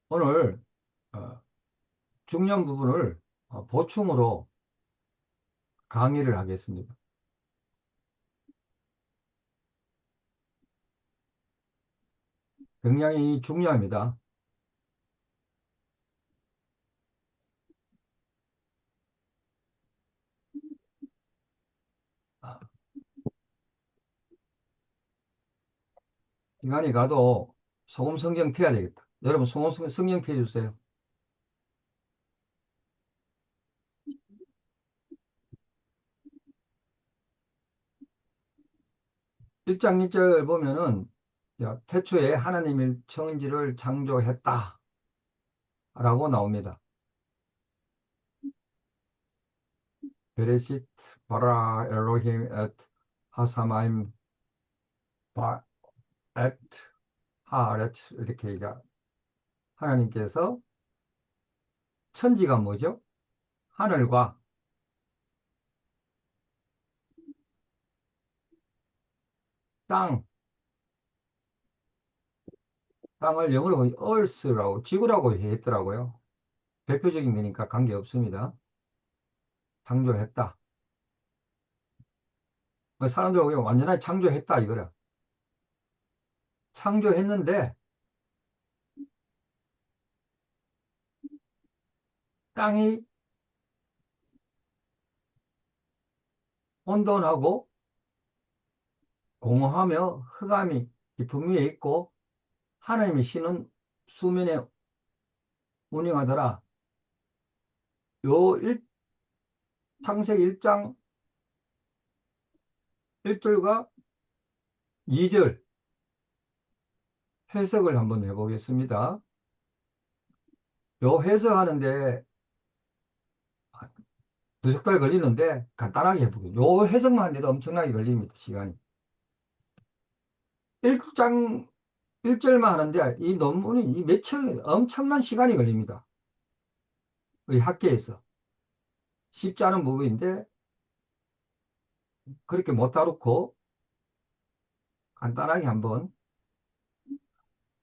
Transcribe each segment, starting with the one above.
오늘 중요한 부분을 보충으로 강의를 하겠습니다. 굉장히 중요합니다. 아, 시간이 가도 소금 성경 피해야 되겠다. 여러분 소금 성경 피해 주세요. 1장 1절 보면은 태초에 하나님이 천지를 창조했다 라고 나옵니다. 베레시트 바라 엘로힘 엣 하사마임 바 엣 하아렛 이렇게 이제 하나님께서 천지가 뭐죠? 하늘과 땅, 땅을 영어로 earth라고, 지구라고 했더라고요. 대표적인 거니까 관계없습니다. 창조했다. 그 사람들 보기엔 완전하게 창조했다, 이거라. 창조했는데, 땅이 혼돈하고 공허하며 흑암이 깊음 위에 있고, 하나님의 신은 수면에 운행하더라. 요 창세기 1장 1절과 2절 해석을 한번 해보겠습니다. 요 해석하는데 두석 달 걸리는데 간단하게 해보게요. 요 해석만 하는데도 엄청나게 걸립니다, 시간이. 1장 1절만 하는데 이 논문이 엄청난 시간이 걸립니다. 이 학계에서. 쉽지 않은 부분인데 그렇게 못 다루고 간단하게 한번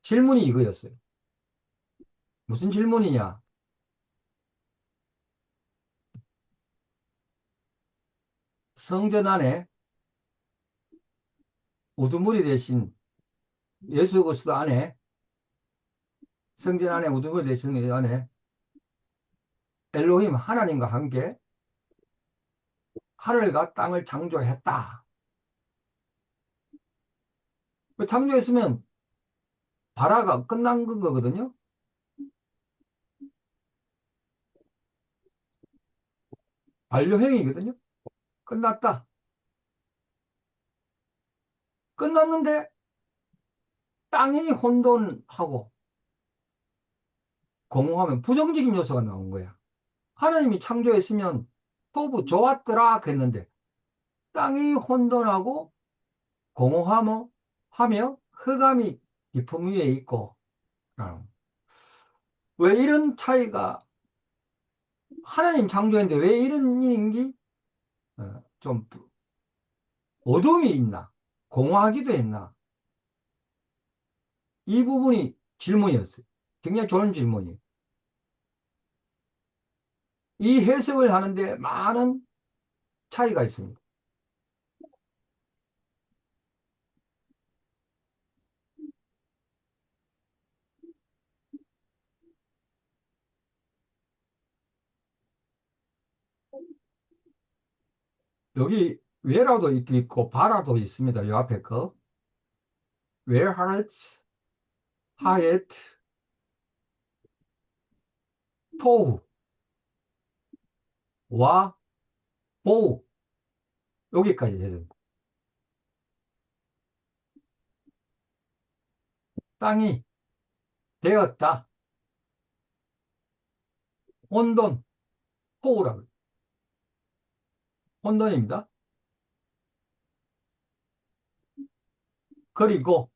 질문이 이거였어요. 무슨 질문이냐? 성전 안에 우두머리 대신 예수 그리스도 안에 성전 안에 우두머리 대신 안에 엘로힘 하나님과 함께 하늘과 땅을 창조했다. 그 창조했으면 발화가 끝난 거거든요. 반려행위거든요. 끝났다. 끝났는데 땅이 혼돈하고 공허하면 부정적인 요소가 나온 거야. 하나님이 창조했으면 토부 좋았더라 했는데 땅이 혼돈하고 공허하며 하며 흑암이 깊음 위에 있고 왜 이런 차이가 하나님 창조했는데 왜 이런 일인지 좀 어둠이 있나 공허하기도 했나 이 부분이 질문이었어요. 굉장히 좋은 질문이에요. 이 해석을 하는데 많은 차이가 있습니다. 여기 외라도 있고 바라도 있습니다. 요 앞에 거 웨하렛 하얏 토후 와 보우 여기까지 해서 땅이 되었다. 혼돈 토우라 혼돈입니다. 그리고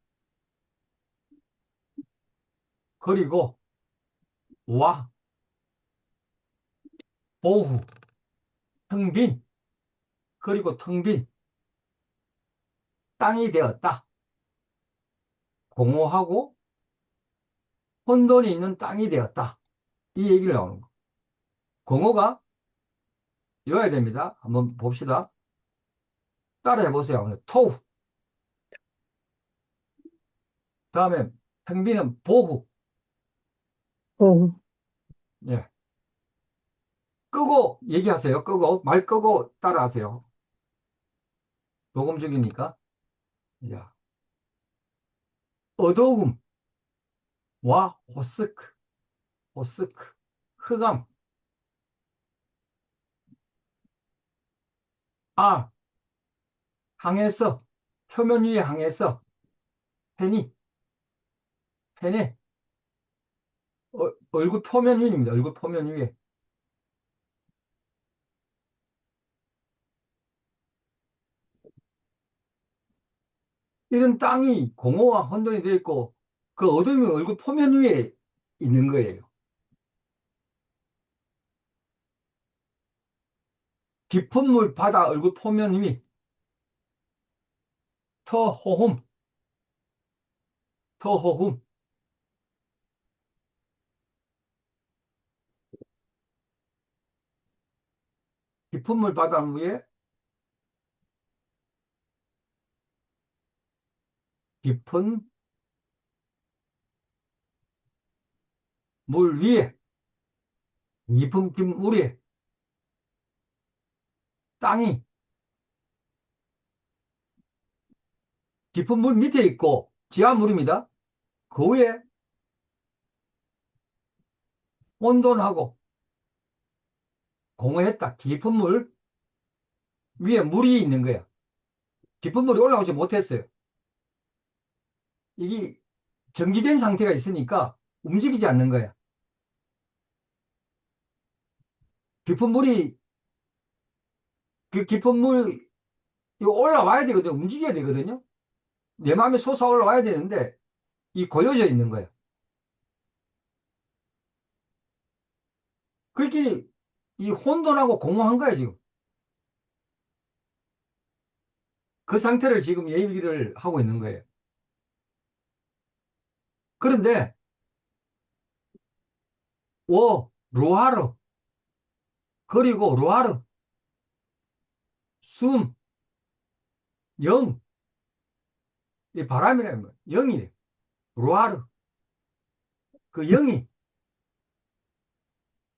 그리고 와 보우 텅빈 그리고 텅빈 땅이 되었다. 공허하고 혼돈이 있는 땅이 되었다. 이 얘기를 나오는 거. 공허가 이어야 됩니다. 한번 봅시다. 따라해 보세요. 토우. 다음에 행비는 보후. 오, 예. 끄고 얘기하세요. 끄고 말 끄고 따라하세요. 녹음 중이니까. 야. 어두움과 호스크, 호스크, 흑암. 아, 항해서, 표면 위에 항해서, 페니, 페네, 얼굴 표면 위입니다. 얼굴 표면 위에. 이런 땅이 공허와 혼돈이 되어 있고, 그 어둠이 얼굴 표면 위에 있는 거예요. 깊은 물 바다 얼굴 표면 위, 터호흠, 터호흠. 깊은 물 바다 위에, 깊은 물 위에, 깊은 물 위에, 땅이 깊은 물 밑에 있고, 지하물입니다. 그 위에 혼돈하고 공허했다. 깊은 물 위에 물이 있는 거야. 깊은 물이 올라오지 못했어요. 이게 정지된 상태가 있으니까 움직이지 않는 거야. 깊은 물이, 그 깊은 물, 이거 올라와야 되거든요. 움직여야 되거든요. 내 마음에 솟아 올라와야 되는데, 이 고여져 있는 거야. 그렇게 이 혼돈하고 공허한 거야, 지금. 그 상태를 지금 얘기를 하고 있는 거예요. 그런데, 로하르, 그리고 로하르, 숨, 영, 이 바람이라는 거야. 영이래. 로하르. 그 영이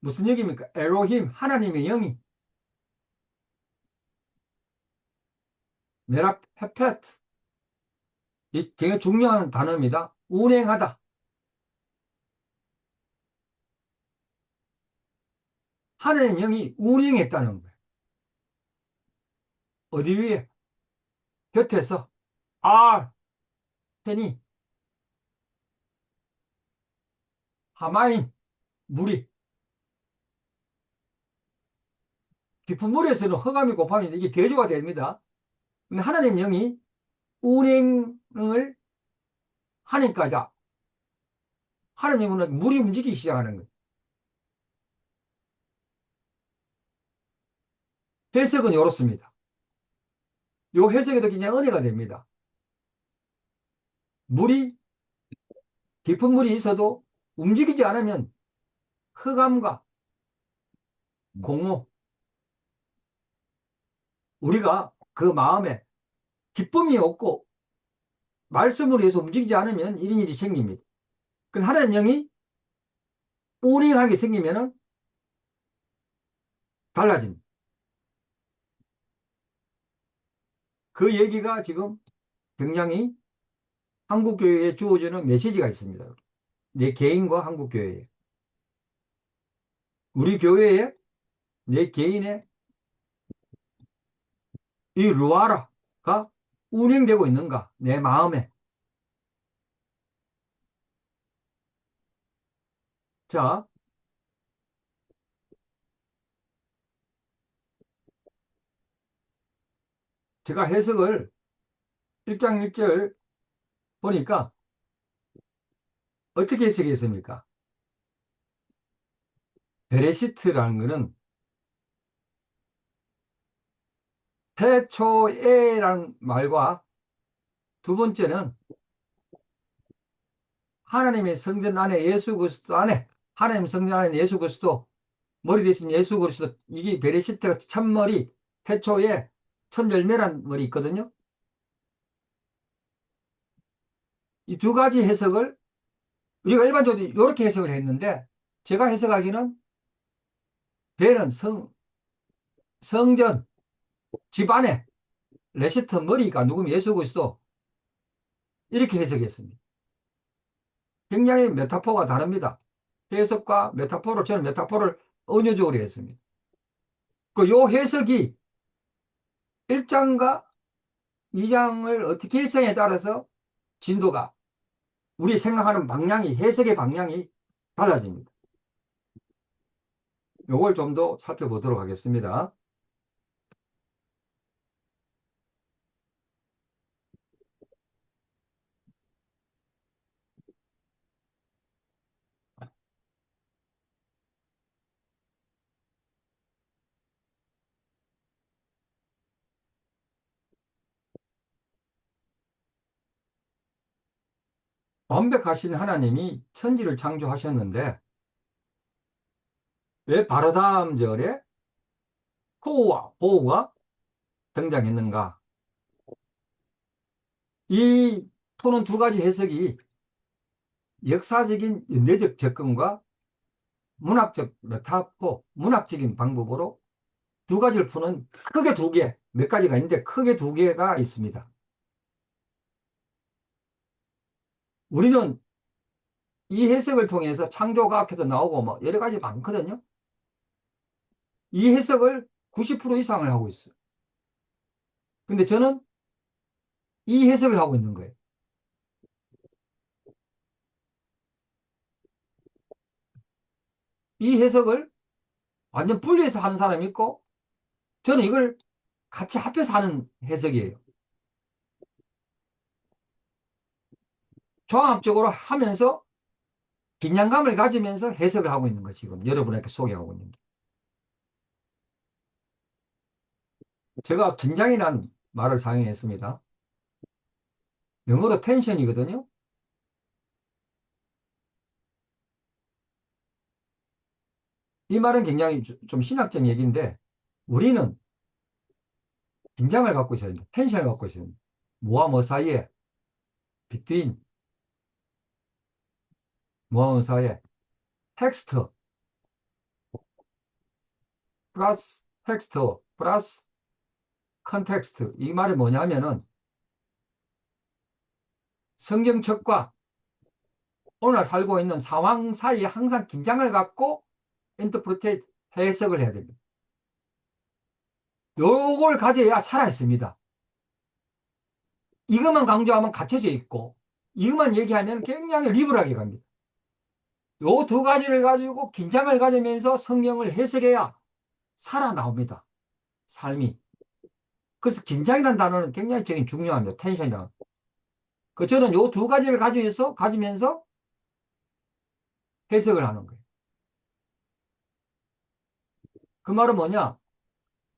무슨 영입니까? 에로힘, 하나님의 영이. 메라 페페트. 이 굉장히 중요한 단어입니다. 운행하다. 하나님의 영이 운행했다는 거예요. 어디 위에? 곁에서. 아, 테니, 하마임, 물이. 깊은 물에서는 흑암이 곱하면 이게 대조가 됩니다. 근데 하나님의 영이 운행을 하니까 하나님의 영은 물이 움직이기 시작하는 거예요. 해석은 이렇습니다. 요 해석에도 굉장히 은혜가 됩니다. 물이, 깊은 물이 있어도 움직이지 않으면 흑암과 공허, 우리가 그 마음에 기쁨이 없고 말씀으로 해서 움직이지 않으면 이런 일이 생깁니다. 그 하나님 영이 운행하게 생기면은 달라집니다. 그 얘기가 지금 굉장히 한국교회에 주어지는 메시지가 있습니다. 내 개인과 한국교회에. 우리 교회에 내 개인의 이 루아라가 운행되고 있는가? 내 마음에. 자, 제가 해석을 1장 1절 보니까 어떻게 해석했습니까? 베레시트라는 것은 태초에라는 말과 두 번째는 하나님의 성전 안에 예수 그리스도 안에 하나님 성전 안에 예수 그리스도 머리 대신 예수 그리스도 이게 베레시트가 첫머리 태초에 첫 열매란 머리 있거든요. 이 두 가지 해석을 우리가 일반적으로 이렇게 해석을 했는데 제가 해석하기는 배는 성전 집 안에 레시트 머리가 누구면 예수 그리스도 이렇게 해석했습니다. 굉장히 메타포가 다릅니다. 해석과 메타포를 저는 메타포를 은유적으로 했습니다. 그 요 해석이 1장과 2장을 어떻게 해석에 따라서 진도가 우리 생각하는 방향이 해석의 방향이 달라집니다. 요걸 좀 더 살펴보도록 하겠습니다. 완벽하신 하나님이 천지를 창조하셨는데 왜 바로 다음 절에 호우와 보우가 등장했는가? 이 토는 두 가지 해석이 역사적인 연대적 접근과 문학적 메타포, 문학적인 방법으로 두 가지를 푸는 크게 두 개, 몇 가지가 있는데 크게 두 개가 있습니다. 우리는 이 해석을 통해서 창조과학에도 나오고 뭐 여러 가지 많거든요. 이 해석을 90% 이상을 하고 있어요. 근데 저는 이 해석을 하고 있는 거예요. 이 해석을 완전 분리해서 하는 사람이 있고 저는 이걸 같이 합해서 하는 해석이에요. 종합적으로 하면서 긴장감을 가지면서 해석을 하고 있는 거 지금 여러분에게 소개하고 있는 게. 제가 긴장이란 말을 사용했습니다. 영어로 텐션이거든요. 이 말은 굉장히 좀 신학적 얘기인데 우리는 긴장을 갖고 있어야 됩니다. 텐션을 갖고 있어야 됩니다. 뭐와 뭐 사이에 between 뭐와 뭐 사이에 텍스트 플러스 텍스트 플러스 컨텍스트 이 말이 뭐냐면은 성경책과 오늘 살고 있는 상황 사이에 항상 긴장을 갖고 인터프리테이트 해석을 해야 됩니다. 요걸 가져야 살아있습니다. 이것만 강조하면 갇혀져 있고 이것만 얘기하면 굉장히 리버하게 갑니다. 요 두 가지를 가지고 긴장을 가지면서 성경을 해석해야 살아나옵니다. 삶이. 그래서 긴장이라는 단어는 굉장히 중요합니다. 텐션이랑. 그 저는 요 두 가지를 가지면서 해석을 하는 거예요. 그 말은 뭐냐?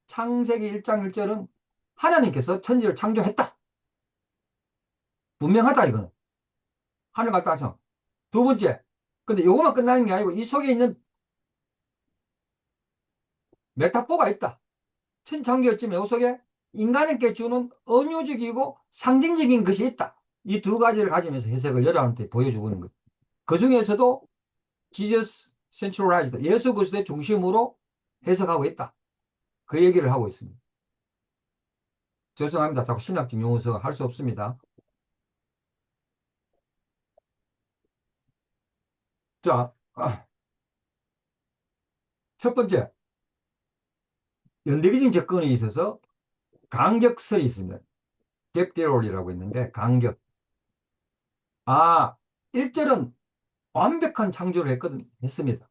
창세기 1장 1절은 하나님께서 천지를 창조했다. 분명하다, 이거는. 하늘 갔다 하죠. 두 번째. 근데 요것만 끝나는 게 아니고 이 속에 있는 메타포가 있다. 천창조였지만 요 속에 인간에게 주는 은유적이고 상징적인 것이 있다. 이 두 가지를 가지면서 해석을 여러분한테 보여주고 있는 거예요. 그 중에서도 Jesus centralized, 예수 그리스도의 중심으로 해석하고 있다. 그 얘기를 하고 있습니다. 죄송합니다. 자꾸 신학적 용어서 할 수 없습니다. 자, 첫 번째, 연대기적 접근에 있어서 간격설이 있습니다. 뎁데롤이라고 있는데 간격. 1절은 완벽한 창조를 했습니다.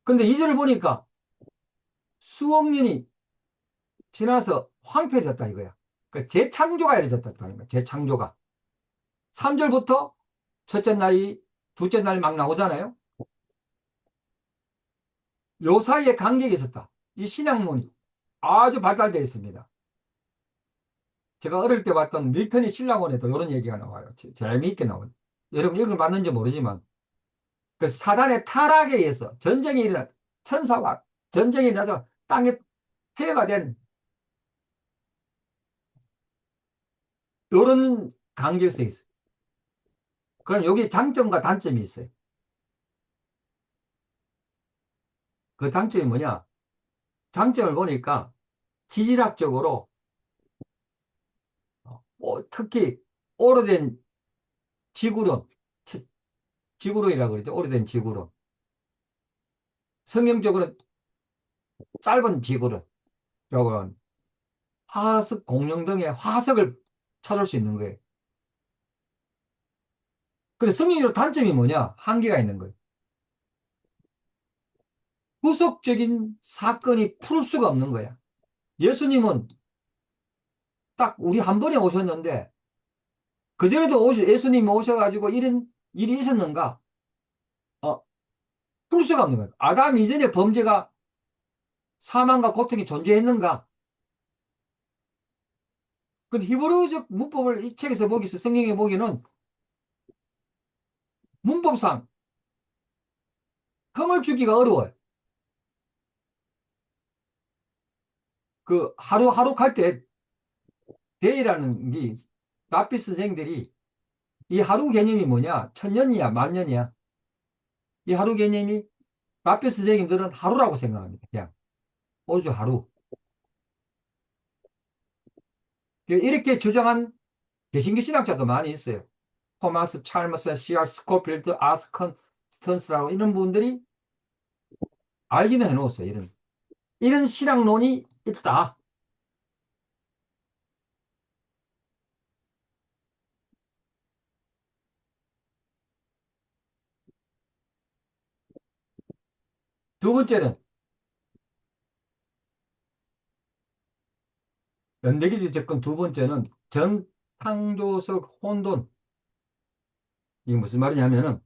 근데 2절을 보니까 수억 년이 지나서 황폐해졌다 이거야. 그러니까 재창조가 이루어졌다는 거야. 재창조가. 3절부터 첫째 날이 둘째 날 막 나오잖아요. 요 사이에 간격이 있었다. 이 신학문이 아주 발달되어 있습니다. 제가 어릴 때 봤던 밀턴의 신라원에도 이런 얘기가 나와요. 재미있게 나와요. 여러분 이걸 맞는지 모르지만 그 사단의 타락에 의해서 전쟁이 일어나 천사와 전쟁이 일어나서 땅에 폐해가 된 이런 강결성이 있어요. 그럼 여기 장점과 단점이 있어요. 그 장점이 뭐냐? 장점을 보니까 지질학적으로 특히 오래된 지구론, 지구론이라고 그러죠. 오래된 지구론. 성경적으로 짧은 지구론, 요건 화석 공룡 등의 화석을 찾을 수 있는 거예요. 근데 성경적으로 단점이 뭐냐? 한계가 있는 거예요. 후속적인 사건이 풀 수가 없는 거야. 예수님은 딱 우리 한 번에 오셨는데, 그전에도 예수님이 오셔가지고 이런 일이 있었는가? 어, 풀 수가 없는 거야. 아담 이전에 범죄가 사망과 고통이 존재했는가? 근데 히브리어적 문법을 이 책에서 보기서 성경에 보기는 문법상 흠을 주기가 어려워요. 그 하루하루 갈 때 데이라는 게 랍비 선생들이 이 하루 개념이 뭐냐? 천년이야, 만년이야. 이 하루 개념이 랍비 선생님들은 하루라고 생각합니다. 그냥 오주 하루. 이렇게 주장한 개신교 신학자도 많이 있어요. 토마스 찰머스, 시알 스코필드, 아스컨스턴스라고 이런 분들이 알기는 해놓았어요. 이런 신학론이 있다. 두 번째는 연대기적 접근 두 번째는 전창조석 혼돈. 이게 무슨 말이냐면은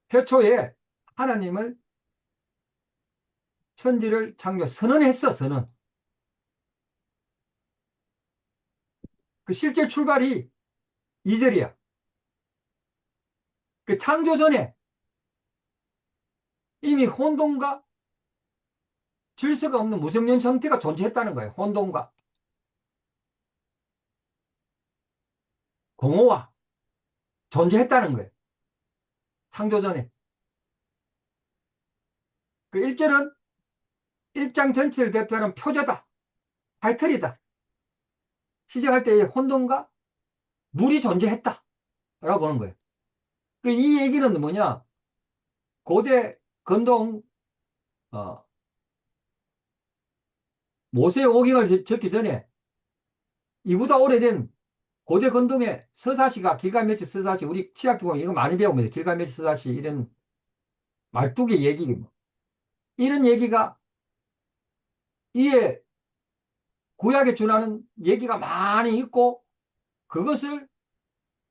태초에 하나님을 천지를 선언했어, 선언. 그 실제 출발이 2절이야. 그 창조 전에 이미 혼돈과 질서가 없는 무정령 정태가 존재했다는 거예요. 혼돈과 공허와 존재했다는 거예요. 창조 전에. 그 1절은 1장 전체를 대표하는 표제다. 타이틀이다. 시작할 때 혼돈과 물이 존재했다. 라고 보는 거예요. 그 이 얘기는 뭐냐? 고대 건동, 어, 모세 오경을 적기 전에 이보다 오래된 고대 건동의 서사시가 길가메시 서사시, 우리 신학교 보면 이거 많이 배웁니다. 길가메시 서사시, 이런 말뚝의 얘기, 이런 얘기가 이에 구약에 준하는 얘기가 많이 있고, 그것을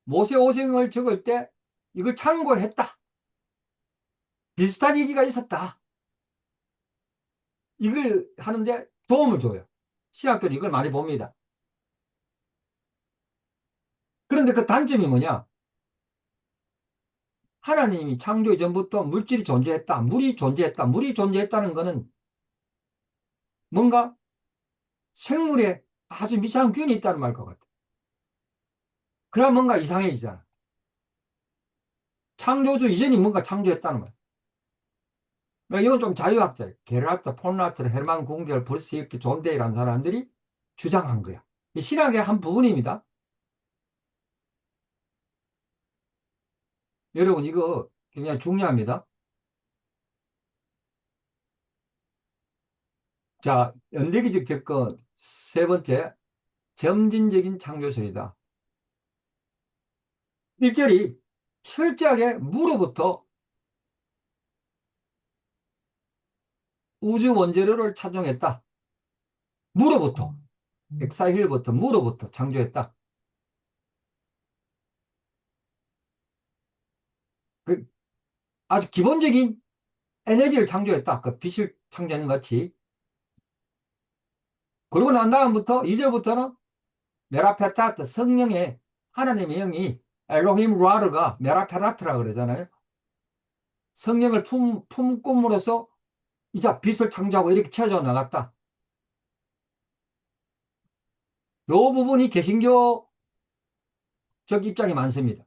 모세 오경을 적을 때 이걸 참고했다. 비슷한 얘기가 있었다. 이걸 하는데 도움을 줘요. 신학교는 이걸 많이 봅니다. 그런데 그 단점이 뭐냐? 하나님이 창조 이전부터 물질이 존재했다. 물이 존재했다. 물이 존재했다는 것은 뭔가 생물에 아주 미세한 균이 있다는 말 것 같아. 그래야 뭔가 이상해지잖아. 창조주 이전이 뭔가 창조했다는 말. 그러니까 이건 좀 자유학자예요. 게르하트, 폰라트, 헤르만 궁겔, 브루스 이렇게 존데이라는 사람들이 주장한 거야. 이 신학의 한 부분입니다. 여러분, 이거 굉장히 중요합니다. 자, 연대기적 접근 세 번째, 점진적인 창조설이다. 1절이 철저하게 무로부터 우주 원재료를 찾아냈다. 무로부터, 엑사힐부터, 무로부터 창조했다. 그 아주 기본적인 에너지를 창조했다. 그 빛을 창조하는 것 같이. 그러고 난 다음부터 2절부터는 메라페타트 성령의 하나님의 영이 엘로힘 루아르가 메라페타트라 그러잖아요. 성령을 품꿈으로써 이자 빛을 창조하고 이렇게 채워져 나갔다. 요 부분이 개신교적 입장이 많습니다.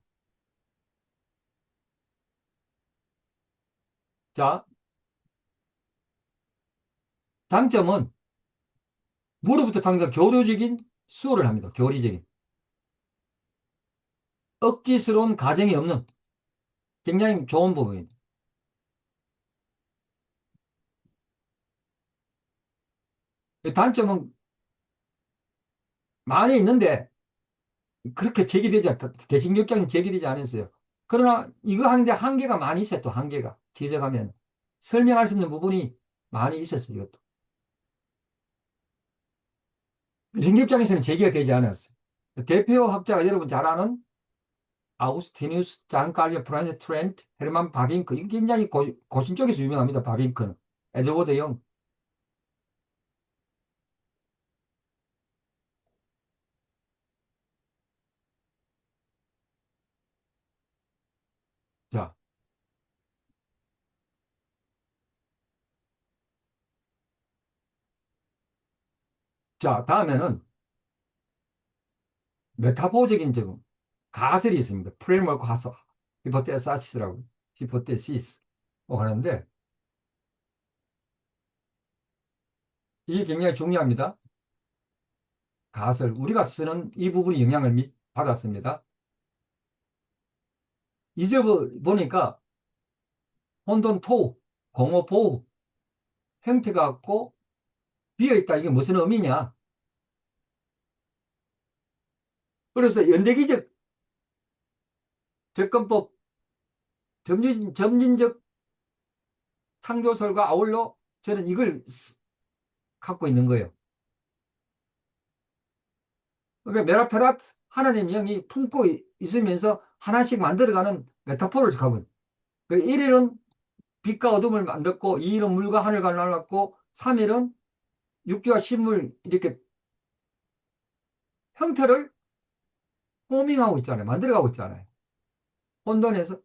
자, 단점은 무로부터 창조 교류적인 수호를 합니다. 교리적인. 억지스러운 가정이 없는 굉장히 좋은 부분입니다. 단점은 많이 있는데 그렇게 제기되지 않다. 개신교 입장이 제기되지 않았어요. 그러나 이거 하는데 한계가 많이 있어요. 또 한계가 지적하면 설명할 수 있는 부분이 많이 있었어요. 이것도. 개신교 입장에서는 제기가 되지 않았어요. 대표 학자가 여러분 잘 아는 아우구스티누스, 잔칼리오 프란시스 트렌트, 헤르만 바빙크. 이게 굉장히 고신 쪽에서 유명합니다. 바빙크는. 에드워드 영. 자, 자, 다음에는 메타포적인 점, 가설이 있습니다. 프레임워크 가설. 히포테사시스라고. 히포테시스. 하는데 이게 굉장히 중요합니다. 가설. 우리가 쓰는 이 부분이 영향을 받았습니다. 이제 보니까 혼돈 토, 공허 보호 형태가 같고 비어있다. 이게 무슨 의미냐? 그래서 연대기적 접근법, 점진적 창조설과 아울러 저는 이걸 갖고 있는 거예요. 그러니까 메라페라트 하나님 영이 품고 있으면서 하나씩 만들어가는 메타포를 갖고 있는. 1일은 빛과 어둠을 만들고 2일은 물과 하늘과 날랐고 3일은 육지와 식물 이렇게 형태를 포밍하고 있잖아요. 만들어가고 있잖아요. 혼돈에서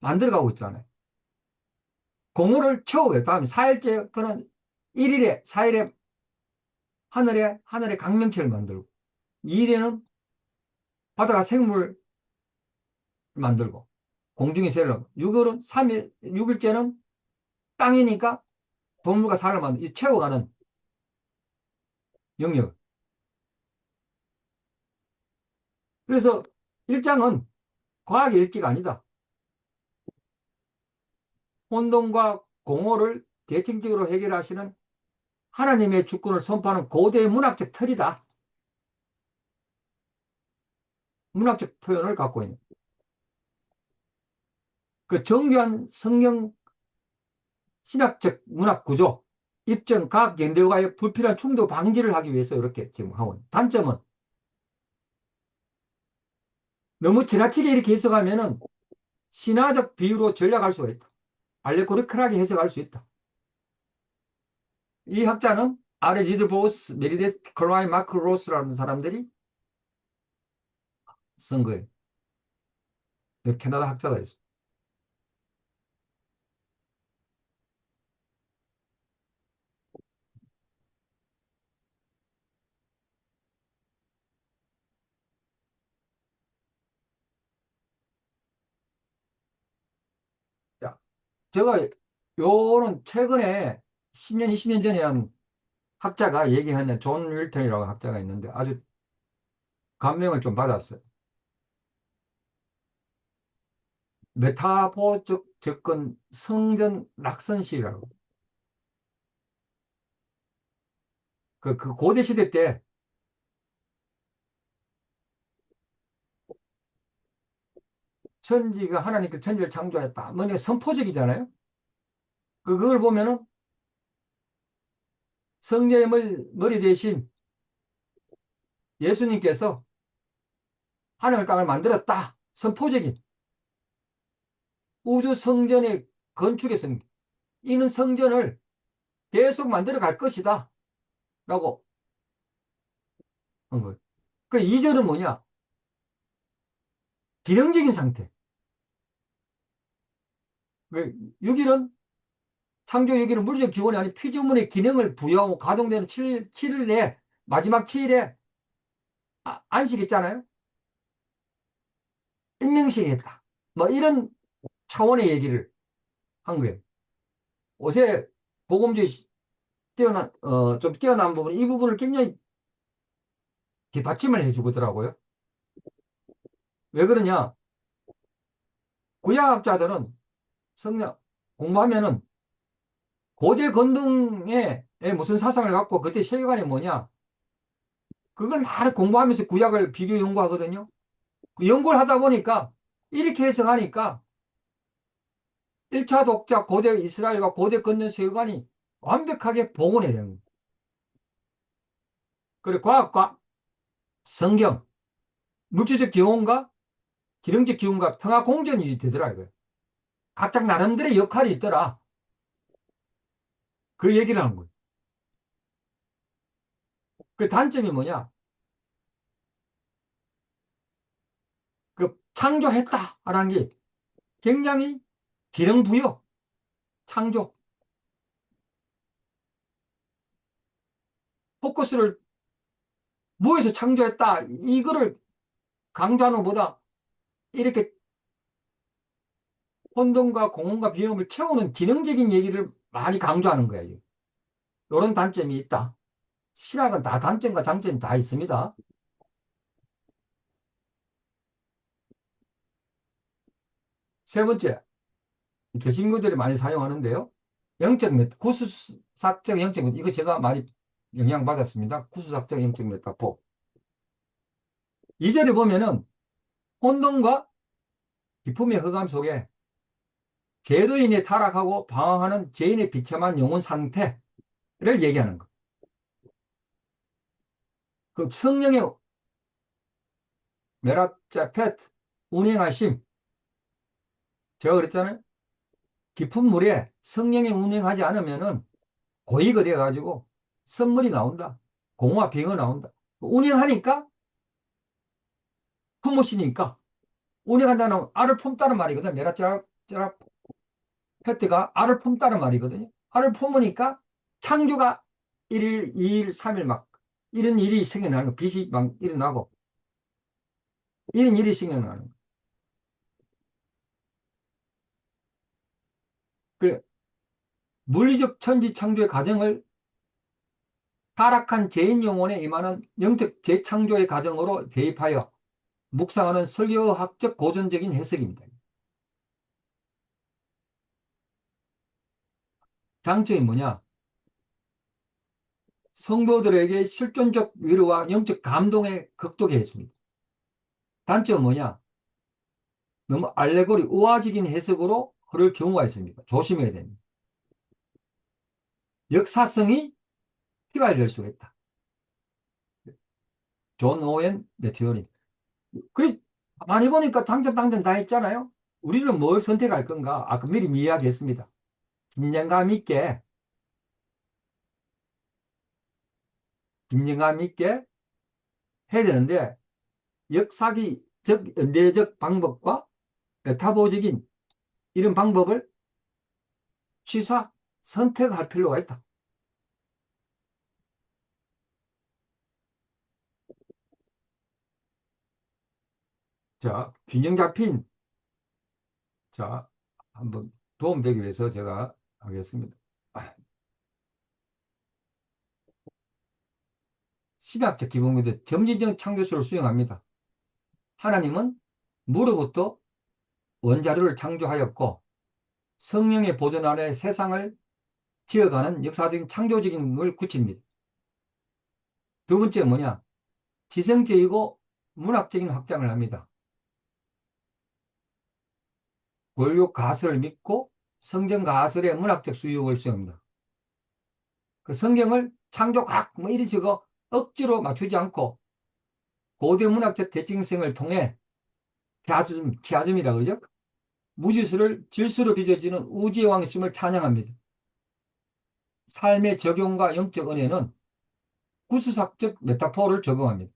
만들어가고 있잖아요. 공허를 채우고 다음에 4일째 그는 1일에 4일에 하늘에 강명체를 만들고 2일에는 바다가 생물을 만들고 공중의 새를 6일은 3일 6일째는 땅이니까 동물과 사람을 만들고 이 채워가는 영역. 그래서 일장은 과학의 일지가 아니다. 혼돈과 공허를 대칭적으로 해결하시는 하나님의 주권을 선포하는 고대의 문학적 틀이다. 문학적 표현을 갖고 있는. 그 정교한 성경 신학적 문학 구조, 입증, 과학, 연대와의 불필요한 충돌 방지를 하기 위해서 이렇게 지금 하고 있는. 단점은 너무 지나치게 이렇게 해석하면은 신화적 비유로 전략할 수가 있다. 알레고리컬하게 해석할 수 있다. 이 학자는 아레 리드보스, 메리데스 클라이 마크 로스라는 사람들이 쓴 거예요. 캐나다 학자가 있어. 자, 제가 요는 최근에 10년, 20년 전에 한 학자가 얘기하는 존 윌턴이라고 학자가 있는데 아주 감명을 좀 받았어요. 메타보적 접근 성전 낙선시라고. 그 고대 시대 때 천지가 하나님께 천지를 창조했다. 뭐냐 선포적이잖아요. 그걸 보면은 성령의 머리 대신 예수님께서 하늘을 땅을 만들었다. 선포적인 우주 성전의 건축의 성. 이는 성전을 계속 만들어 갈 것이다. 라고 한 거예요. 그 2절은 뭐냐? 기능적인 상태. 그 6일은 창조 6일은 물리적 기원이 아닌 피조물의 기능을 부여하고 가동되는 7일에 마지막 7일에 안식 있잖아요. 임명식이 했다. 뭐 이런 차원의 얘기를 한 거예요. 옷에 복음주의 좀 뛰어난 부분, 이 부분을 굉장히 뒷받침을 해주더라고요. 왜 그러냐? 구약학자들은 성경 공부하면은 고대 건동에 무슨 사상을 갖고 그때 세계관이 뭐냐? 그걸 막 공부하면서 구약을 비교 연구하거든요. 그 연구를 하다 보니까 이렇게 해석하니까 1차 독자 고대 이스라엘과 고대 건넌 세계관이 완벽하게 복원이 되는 거예요. 그리고 과학과 성경, 물질적 기원과 기능적 기원과 평화 공존이 되더라고요. 각각 나름대로의 역할이 있더라. 그 얘기를 하는 거예요. 그 단점이 뭐냐? 그 창조했다라는 게 굉장히 기능 부여, 창조, 포커스를 뭐에서 창조했다 이거를 강조하는 것보다 이렇게 혼돈과 공허과 비움을 채우는 기능적인 얘기를 많이 강조하는 거예요. 이런 단점이 있다. 신학은 다 단점과 장점이 다 있습니다. 세 번째, 개신교들이 많이 사용하는데요. 영적 메타, 구수삭적 영적 메타, 이거 제가 많이 영향받았습니다. 구수삭적 영적 메타포. 2절에 보면은 혼돈과 기품의 흑암 속에 죄로 인해 타락하고 방황하는 죄인의 비참한 영혼 상태를 얘기하는 것. 그 성령의 메라자페트 운행하심. 제가 그랬잖아요. 깊은 물에 성령이 운행하지 않으면은 고의가 돼가지고 선물이 나온다. 공허와 병이 나온다. 운행하니까 품으시니까 운행한다는 알을 품다는 말이거든. 메라자페트가 알을 품다는 말이거든요. 알을 품으니까 창조가 1일, 2일, 3일 막 이런 일이 생겨나는 거. 빛이 막 일어나고 이런 일이 생겨나는 거. 그 물리적 천지 창조의 과정을 타락한 죄인 영혼에 임하는 영적 재창조의 과정으로 대입하여 묵상하는 설교학적 고전적인 해석입니다. 장점이 뭐냐? 성도들에게 실존적 위로와 영적 감동에 극도게 해줍니다. 단점은 뭐냐? 너무 알레고리, 우화적인 해석으로 흐를 경우가 있습니다. 조심해야 됩니다. 역사성이 휘발될 수가 있다. 존 오웬 메티오리. 그래, 많이 보니까 장점 다 있잖아요. 우리는 뭘 선택할 건가? 아까 미리 이야기했습니다. 긴장감 있게, 긴장감 있게 해야 되는데, 역사기적, 연대적 방법과 메타보적인 이런 방법을 취사, 선택할 필요가 있다. 자, 균형 잡힌, 자, 한번 도움되기 위해서 제가 하겠습니다. 아, 신학적 기본인데 점진적 창조술을 수행합니다. 하나님은 무로부터 원자료를 창조하였고 성령의 보존 아래 세상을 지어가는 역사적인 창조적인 걸 굳힙니다. 두 번째 뭐냐? 지성적이고 문학적인 확장을 합니다. 골격 가설을 믿고 성경 가설의 문학적 수용을 수용합니다. 그 성경을 창조학 뭐 이리 저거 억지로 맞추지 않고 고대 문학적 대칭성을 통해 키아즘이라 그러죠? 무지수를 질수로 빚어지는 우주의 왕심을 찬양합니다. 삶의 적용과 영적 은혜는 구수삭적 메타포를 적용합니다.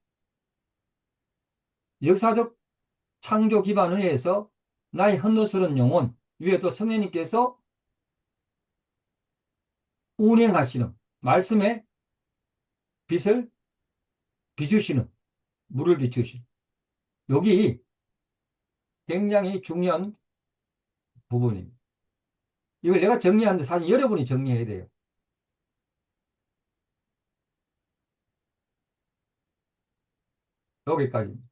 역사적 창조 기반을 위해서 나의 헌от스러운 영혼 위에도 성령님께서 운행하시는 말씀의 빛을 비추시는 물을 비추시는 여기 굉장히 중요한 부분입니다. 이걸 내가 정리하는데 사실 여러분이 정리해야 돼요. 여기까지.